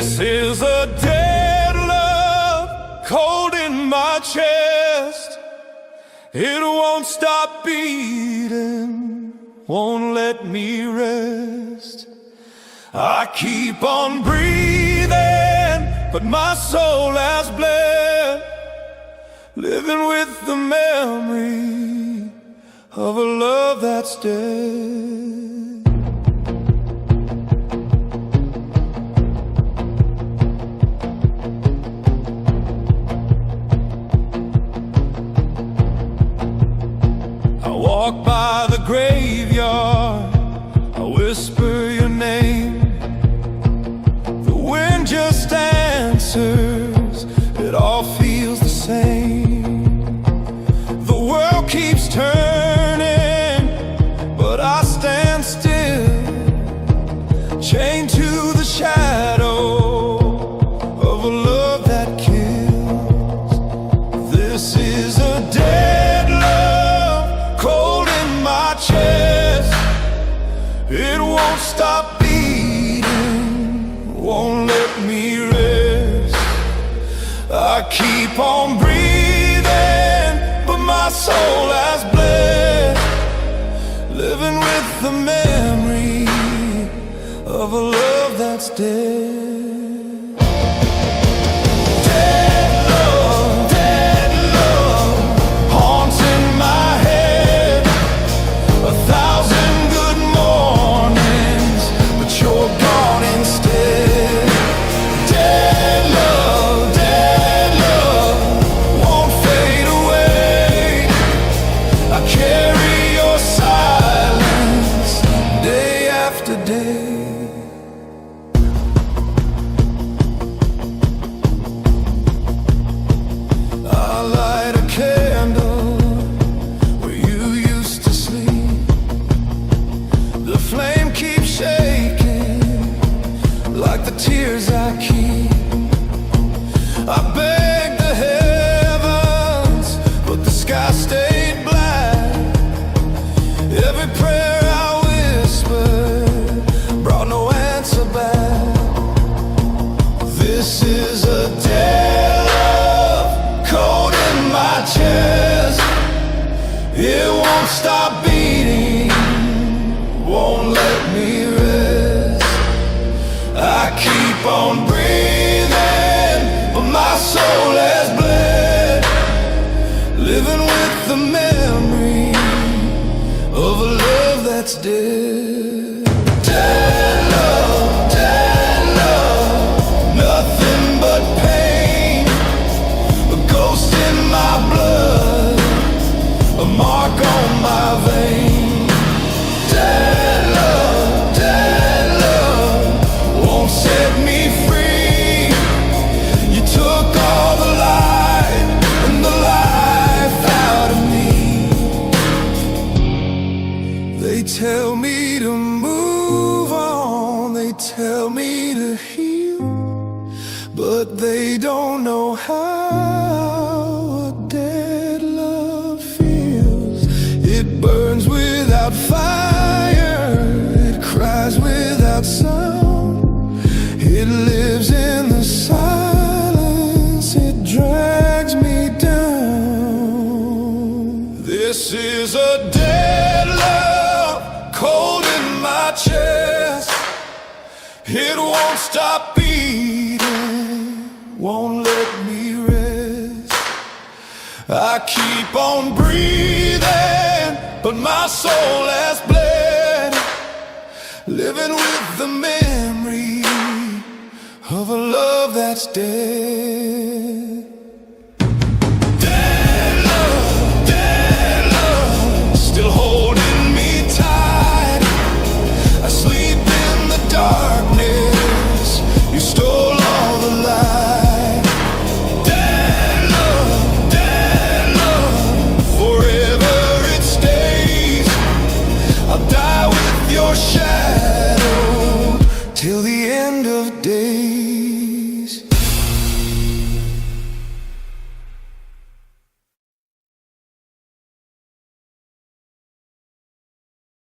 This is a dead love, cold in my chest. It won't stop beating, won't let me rest. I keep on breathing, but my soul has bled, living with the memory of a love that's dead. I walk by the graveyard, I whisper your name. The wind just answers, it all feels the same. The world keeps turning, but I stand still, chained to the shadow of a love that kills. This is a dead love, cold in my chest. It won't stop beating, won't let me rest. I keep on breathing, but my soul has bled, living with the memory of a love that's dead. Tears I keep, I begged the heavens, but the sky stayed black. Every prayer I whispered brought no answer back. This is a dead love, cold in my chest. It won't stop beating, won't let me rest. I keep on breathing, but my soul has bled, living with the memory of a love that's dead. Dead love, nothing but pain, a ghost in my blood, a mark on my vein. Dead love won't set me free. You took all the light and the life out of me. They tell me to move on, they tell me to heal, but they don't know how a dead love feels. It burns without fire, it cries without sound. It lives in the silence, it drags me down. This is a dead love, cold in my chest. It won't stop beating, won't let me rest. I keep on breathing, but my soul has bled, living with the memory of a love that's dead.